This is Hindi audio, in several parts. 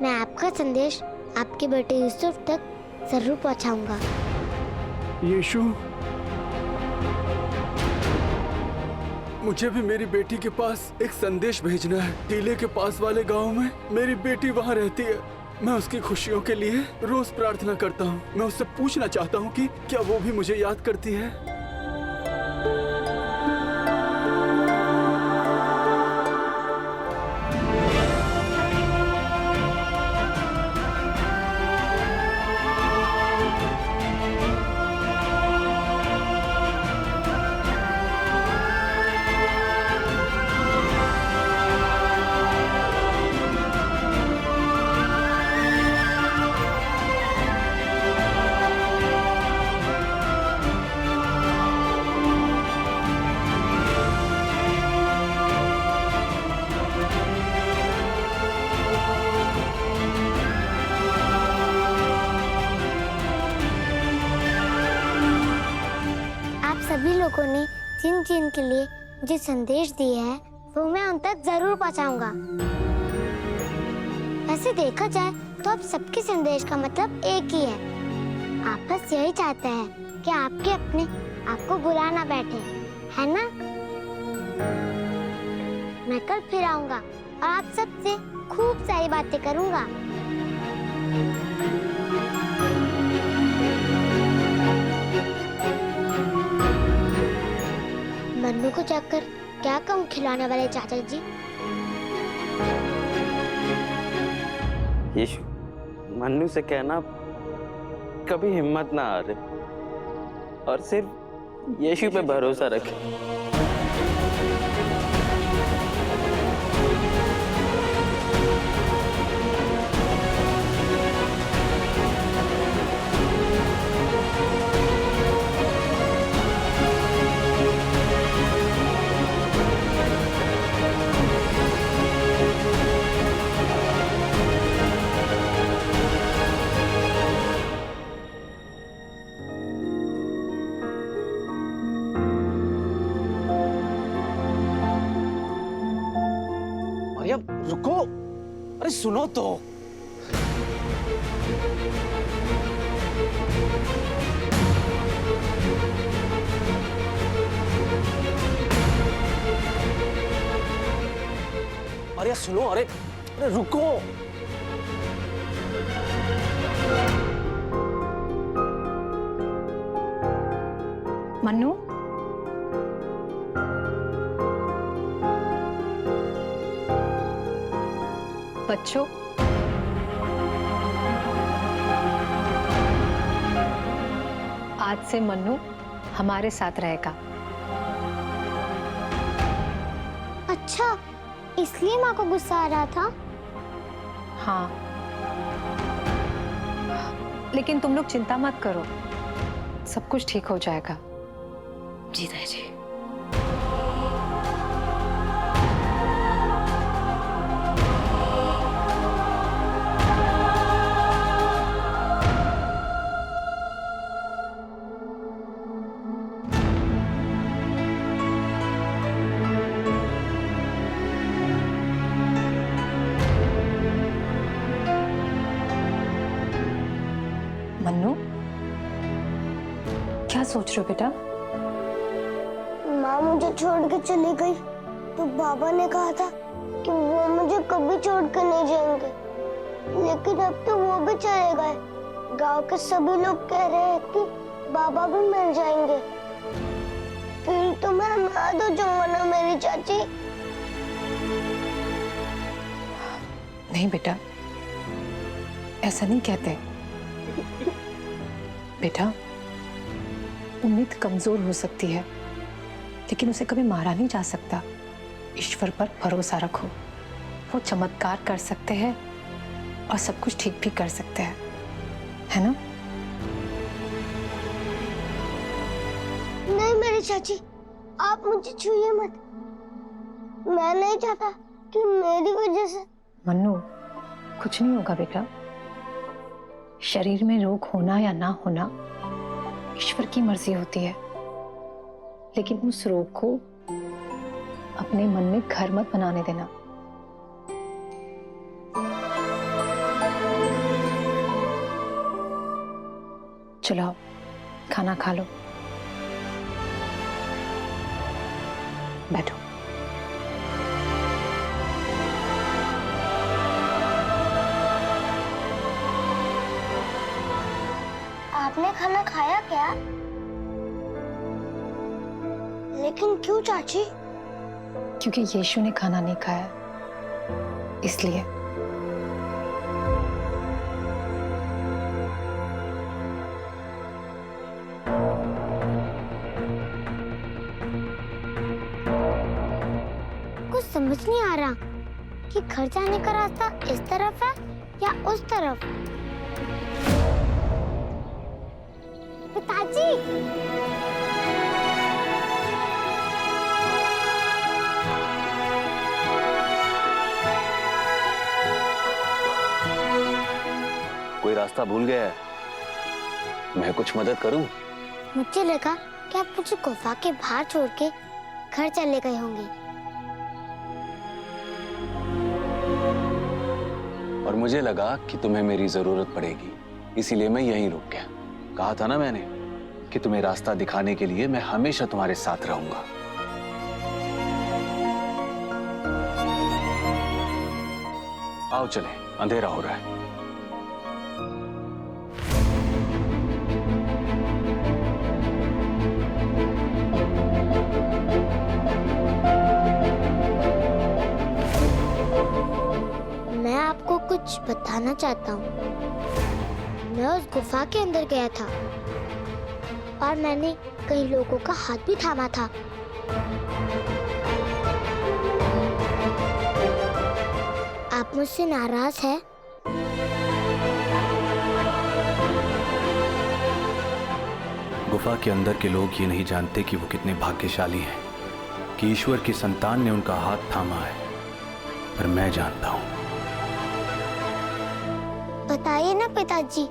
मैं आपका संदेश आपके बेटे यूसुफ तक जरूर पहुंचाऊंगा। यीशु, मुझे भी मेरी बेटी के पास एक संदेश भेजना है। टीले के पास वाले गांव में मेरी बेटी वहां रहती है। मैं उसकी खुशियों के लिए रोज प्रार्थना करता हूँ। मैं उससे पूछना चाहता हूँ कि क्या वो भी मुझे याद करती है। सभी लोगों ने जिन जिन के लिए मुझे संदेश दिए हैं वो मैं उन तक जरूर पहुंचाऊंगा। वैसे देखा जाए तो अब सबके संदेश का मतलब एक ही है। आप बस यही चाहते हैं कि आपके अपने आपको बुला ना बैठे, है ना? मैं कल फिर आऊंगा और आप सबसे खूब सारी बातें करूंगा। मन्नू को जाकर क्या कहूँ खिलाने वाले चाचा जी? यीशु, मन्नू से कहना कभी हिम्मत ना हारे और सिर्फ यीशु पे भरोसा रखे। मरियम, रुको, अरे सुनो तो। अरे सुनो, अरे रुको। मन्नू, बच्चों, आज से मन्नू हमारे साथ रहेगा। अच्छा, इसलिए माँ को गुस्सा आ रहा था? हाँ, लेकिन तुम लोग चिंता मत करो, सब कुछ ठीक हो जाएगा। जी दादी। मन्नू, क्या सोच रहे हो बेटा? माँ मुझे छोड़ के चली गई तो बाबा ने कहा था कि वो मुझे कभी छोड़ कर नहीं जाएंगे, लेकिन अब तो वो भी चले गए। गांव के सभी लोग कह रहे हैं कि बाबा भी मर जाएंगे। फिर तो मैं अनाथ हो जाऊंगा ना मेरी चाची? नहीं बेटा, ऐसा नहीं कहते। बेटा, उम्मीद कमजोर हो सकती है, लेकिन उसे कभी मारा नहीं जा सकता। ईश्वर पर भरोसा रखो, वो चमत्कार कर सकते हैं और सब कुछ ठीक भी कर सकते हैं, है ना? नहीं मेरी चाची, आप मुझे छूइए मत। मैं नहीं चाहता कि मेरी वजह से। मन्नू, कुछ नहीं होगा बेटा। शरीर में रोग होना या ना होना ईश्वर की मर्जी होती है, लेकिन उस रोग को अपने मन में घर मत बनाने देना। चलो आओ, खाना खा लो। बैठो। आपने खाना खाया क्या? लेकिन क्यों चाची? क्योंकि यीशु ने खाना नहीं खाया, इसलिए। कुछ समझ नहीं आ रहा कि घर जाने का रास्ता इस तरफ है या उस तरफ। पिताजी, कोई रास्ता भूल गया है? मैं कुछ मदद करूं? मुझे लगा कि आप मुझे गुफा के बाहर छोड़ के घर चले गए होंगे। और मुझे लगा कि तुम्हें मेरी जरूरत पड़ेगी, इसीलिए मैं यहीं रुक गया। कहा था ना मैंने कि तुम्हें रास्ता दिखाने के लिए मैं हमेशा तुम्हारे साथ रहूंगा। आओ चले, अंधेरा हो रहा है। मैं आपको कुछ बताना चाहता हूँ। मैं उस गुफा के अंदर गया था और मैंने कई लोगों का हाथ भी थामा था। आप मुझसे नाराज हैं? गुफा के अंदर के लोग ये नहीं जानते कि वो कितने भाग्यशाली हैं कि ईश्वर की संतान ने उनका हाथ थामा है, पर मैं जानता हूं। बताइए ना पिताजी,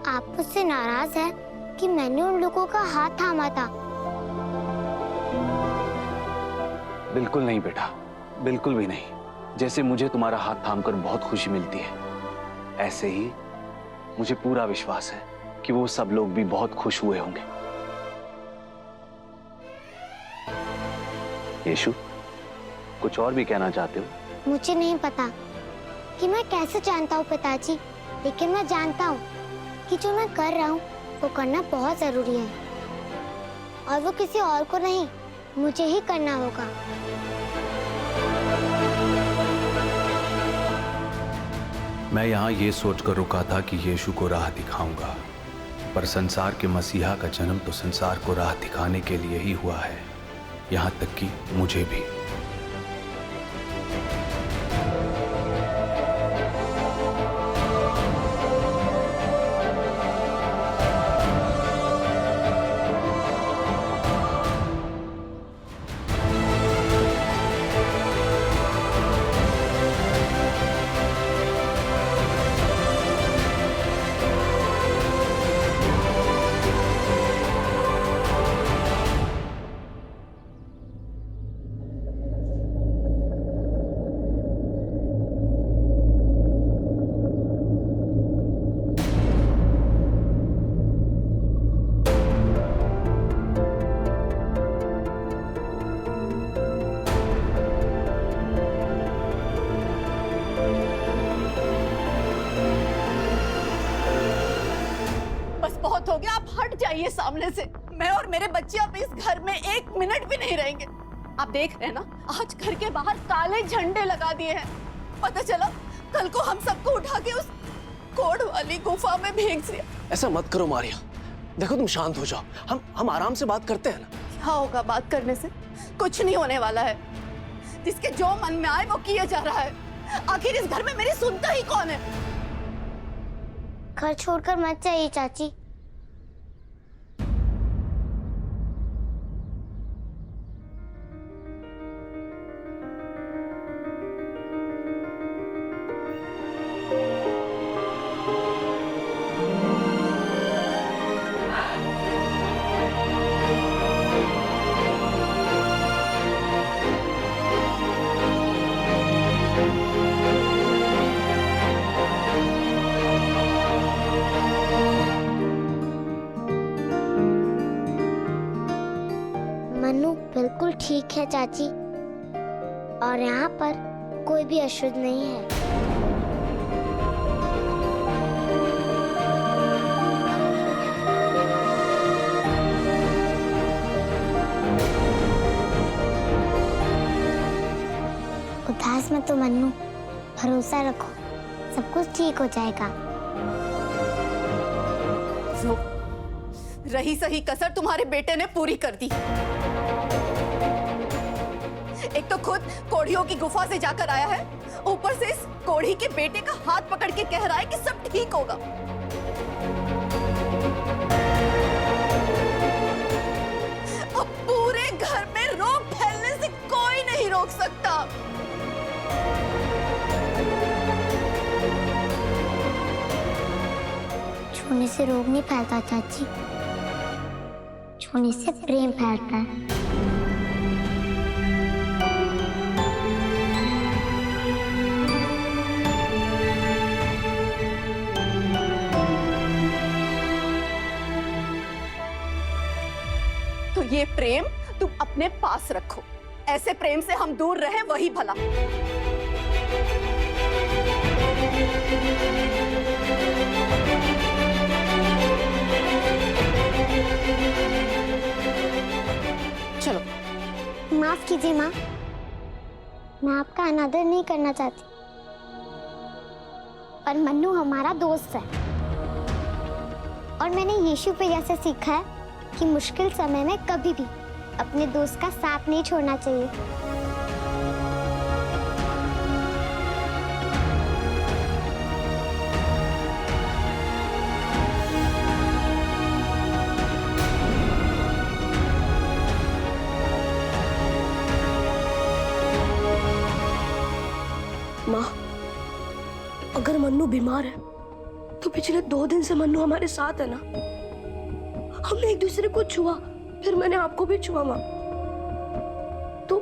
आप मुझसे नाराज हैं कि मैंने उन लोगों का हाथ थामा था? बिल्कुल नहीं बेटा, बिल्कुल भी नहीं। जैसे मुझे तुम्हारा हाथ थामकर बहुत खुशी मिलती है, ऐसे ही मुझे पूरा विश्वास है कि वो सब लोग भी बहुत खुश हुए होंगे। यीशु, कुछ और भी कहना चाहते हो? मुझे नहीं पता कि मैं कैसे जानता हूँ पिताजी, लेकिन मैं जानता हूँ कि जो मैं कर रहा हूँ वो करना बहुत जरूरी है और वो किसी और को नहीं, मुझे ही करना होगा। मैं यहाँ ये सोचकर रुका था कि यीशु को राह दिखाऊंगा, पर संसार के मसीहा का जन्म तो संसार को राह दिखाने के लिए ही हुआ है, यहाँ तक कि मुझे भी। बहुत हो गया, आप हट जाइए सामने से। मैं और मेरे बच्चे अब इस घर में एक मिनट भी नहीं रहेंगे। आप देख रहे हैं ना, आज घर के बाहर काले झंडे लगा दिए हैं। पता चला कल को हम सबको उठा के उस कोड वाली गुफा में भेज दिया। ऐसा मत करो मारिया, देखो तुम शांत हो जाओ, हम आराम से बात करते हैं ना। क्या होगा बात करने से? कुछ नहीं होने वाला है। जिसके जो मन में आए वो किया जा रहा है। आखिर इस घर में मेरी सुनता ही कौन है? घर छोड़कर मत जाइए चाची। है चाची, और यहाँ पर कोई भी अशुद्ध नहीं है। उदास मत तो मन्नू, भरोसा रखो, सब कुछ ठीक हो जाएगा। वो रही सही कसर तुम्हारे बेटे ने पूरी कर दी। एक तो खुद कोढ़ियों की गुफा से जाकर आया है, ऊपर से इस कोढ़ी के बेटे का हाथ पकड़ के कह रहा है कि सब ठीक होगा। अब पूरे घर में रोग फैलने से कोई नहीं रोक सकता। छूने से रोग नहीं फैलता चाची, छूने से प्रेम फैलता है। तो ये प्रेम तुम अपने पास रखो, ऐसे प्रेम से हम दूर रहे वही भला। चलो। माफ कीजिए माँ, मैं आपका अनादर नहीं करना चाहती, पर मन्नू हमारा दोस्त है और मैंने यीशु पे जैसे सीखा है कि मुश्किल समय में कभी भी अपने दोस्त का साथ नहीं छोड़ना चाहिए। माँ, अगर मन्नू बीमार है तो पिछले 2 दिन से मन्नू हमारे साथ है ना। हमने एक दूसरे को छुआ, फिर मैंने आपको भी छुआ माँ। तो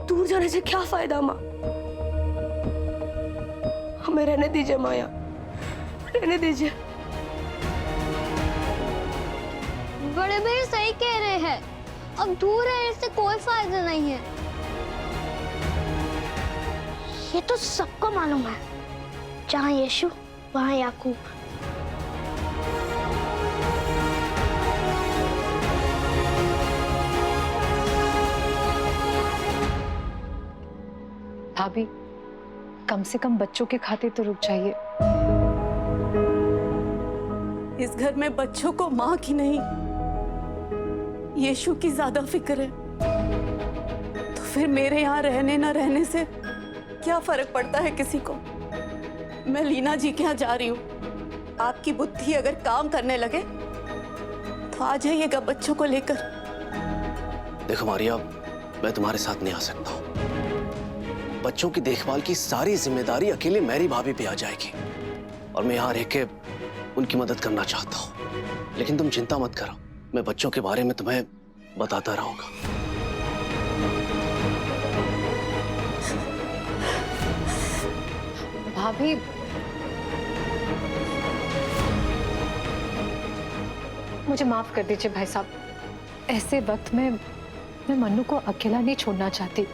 दूर जाने से क्या फायदा माँ? हमें रहने दीजिए माया, रहने दीजिए। बड़े भाई सही कह रहे हैं, अब दूर रहने से कोई फायदा नहीं है। ये तो सबको मालूम है, जहाँ यीशु वहाँ याकूब। भाभी, कम से कम बच्चों के खातिर तो रुक जाइए। इस घर में बच्चों को माँ की नहीं, यीशु की ज्यादा फिक्र है। तो फिर मेरे यहाँ रहने ना रहने से क्या फर्क पड़ता है किसी को? मैं लीना जी के यहाँ जा रही हूँ। आपकी बुद्धि अगर काम करने लगे तो आ जाइएगा बच्चों को लेकर। देखो मारिया, मैं तुम्हारे साथ नहीं आ सकता हूँ। बच्चों की देखभाल की सारी जिम्मेदारी अकेले मेरी भाभी पे आ जाएगी और मैं यहाँ रह के उनकी मदद करना चाहता हूँ। लेकिन तुम चिंता मत करो, मैं बच्चों के बारे में तुम्हें बताता रहूंगा। भाभी, मुझे माफ कर दीजिए भाई साहब, ऐसे वक्त में मैं मन्नू को अकेला नहीं छोड़ना चाहती,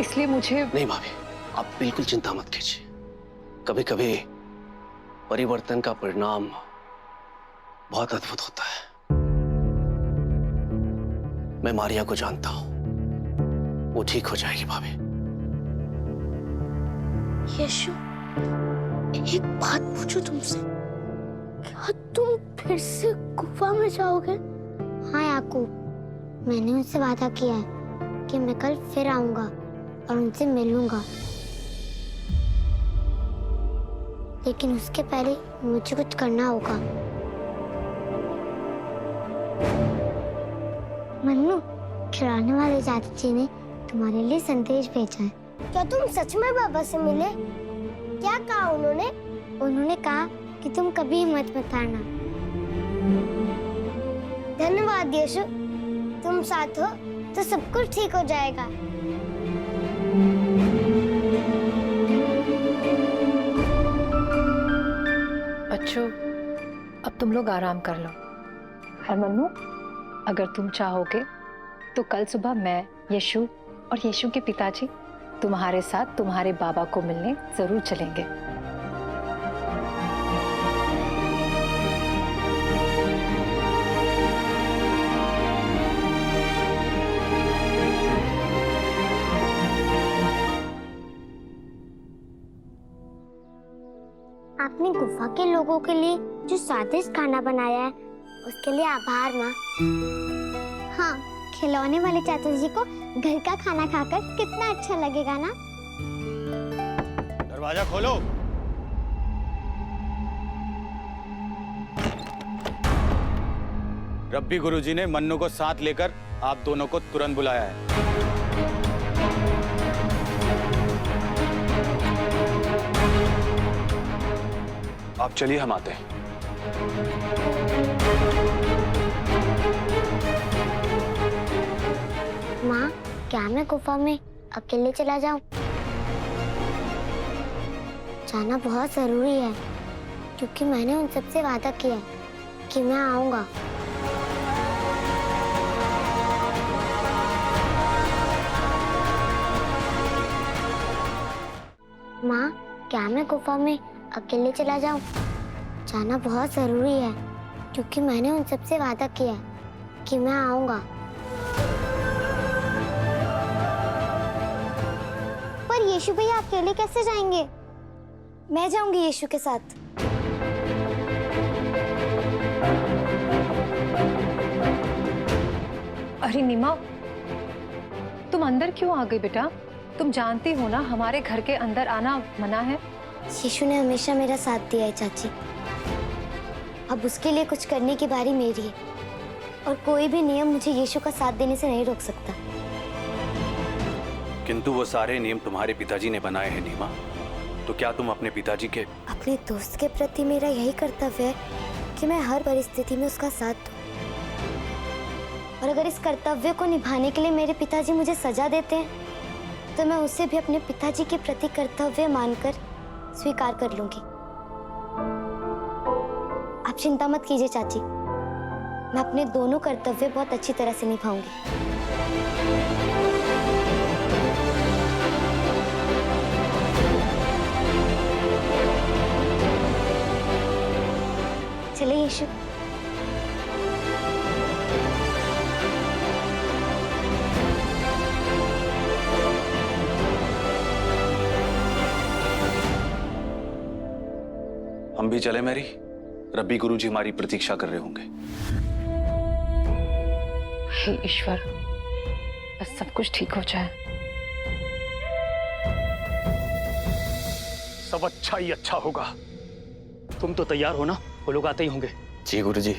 इसलिए मुझे। नहीं भाभी, आप बिल्कुल चिंता मत कीजिए। कभी कभी परिवर्तन का परिणाम बहुत अद्भुत होता है। मैं मारिया को जानता हूं, वो ठीक हो जाएगी भाभी। यीशु, एक बात पूछूं तुमसे, क्या तुम फिर से गुफा में जाओगे? हाँ याकूब, मैंने उनसे वादा किया है कि मैं कल फिर आऊंगा और उनसे मिलूंगा, लेकिन उसके पहले मुझे कुछ करना होगा। मन्नू, खिलाने वाले चाचा जी ने तुम्हारे लिए संदेश भेजा है। क्या तुम सच में बाबा से मिले? क्या कहा उन्होंने? उन्होंने कहा कि तुम कभी हिम्मत मत हारना। धन्यवाद यीशु, तुम साथ हो तो सब कुछ ठीक हो जाएगा। बच्चों, अब तुम लोग आराम कर लो। और मन्नू, अगर तुम चाहोगे तो कल सुबह मैं, यीशु और यीशु के पिताजी तुम्हारे साथ तुम्हारे बाबा को मिलने जरूर चलेंगे। आपने गुफा के लोगों के लिए जो स्वादिष्ट खाना बनाया है उसके लिए आभार माँ। हाँ, खिलौने वाले चाचा जी को घर का खाना खाकर कितना अच्छा लगेगा ना। दरवाजा खोलो। रब्बी गुरुजी ने मन्नू को साथ लेकर आप दोनों को तुरंत बुलाया है। आप चलिए, हम आते हैं। माँ, क्या मैं गुफा में अकेले चला जाऊं? जाना बहुत जरूरी है क्योंकि मैंने उन सबसे वादा किया है कि मैं आऊंगा। माँ, क्या मैं गुफा में अकेले चला जाऊं? जाना बहुत जरूरी है क्योंकि मैंने उन सबसे वादा किया है कि मैं आऊंगा। पर यीशु भैया अकेले कैसे जाएंगे? मैं जाऊंगी यीशु के साथ। अरे नीमा, तुम अंदर क्यों आ गई बेटा? तुम जानती हो ना हमारे घर के अंदर आना मना है। यीशु ने हमेशा मेरा साथ दिया है चाची। अब उसके लिए कुछ करने की बारी मेरी है और कोई भी नियम मुझे यीशु का साथ देने से नहीं रोक सकता। किंतु वो सारे नियम तुम्हारे पिताजी ने बनाए हैं नीमा, तो क्या तुम अपने पिताजी के? अपने दोस्त के प्रति मेरा यही कर्तव्य है कि मैं हर परिस्थिति में उसका साथ दूं। और अगर इस कर्तव्य को निभाने के लिए मेरे पिताजी मुझे सजा देते हैं तो मैं उसे भी अपने पिताजी के प्रति कर्तव्य मानकर स्वीकार कर लूंगी। आप चिंता मत कीजिए चाची, मैं अपने दोनों कर्तव्य बहुत अच्छी तरह से निभाऊंगी। चलिए यीशु। हम भी चले मैरी? रब्बी गुरुजी हमारी प्रतीक्षा कर रहे होंगे। हे ईश्वर, बस सब कुछ ठीक हो जाए। सब अच्छा ही अच्छा होगा। तुम तो तैयार हो ना? वो लोग आते ही होंगे। जी गुरुजी,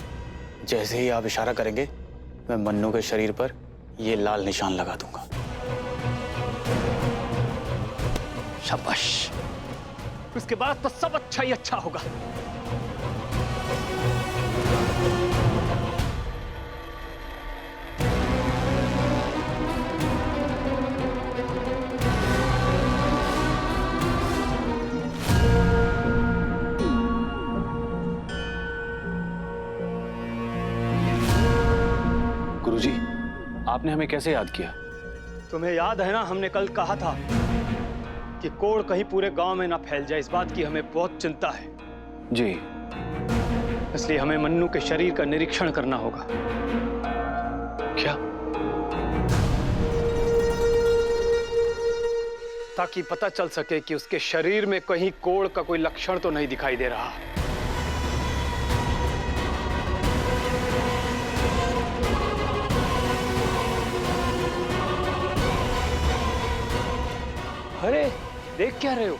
जैसे ही आप इशारा करेंगे मैं मन्नू के शरीर पर ये लाल निशान लगा दूंगा। शाबाश। उसके बाद तो सब अच्छा ही अच्छा होगा। गुरुजी, आपने हमें कैसे याद किया? तुम्हें याद है ना, हमने कल कहा था कि कोढ़ कहीं पूरे गांव में ना फैल जाए। इस बात की हमें बहुत चिंता है। जी। इसलिए हमें मन्नू के शरीर का निरीक्षण करना होगा। क्या? ताकि पता चल सके कि उसके शरीर में कहीं कोढ़ का कोई लक्षण तो नहीं दिखाई दे रहा। अरे देख क्या रहे हो?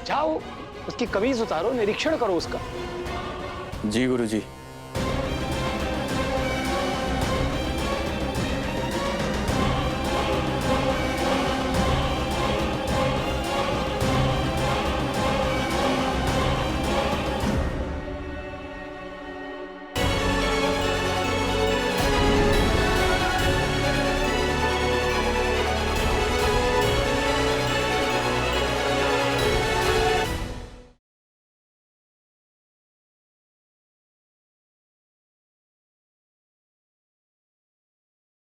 जाओ उसकी कमीज उतारो, निरीक्षण करो उसका। जी गुरुजी।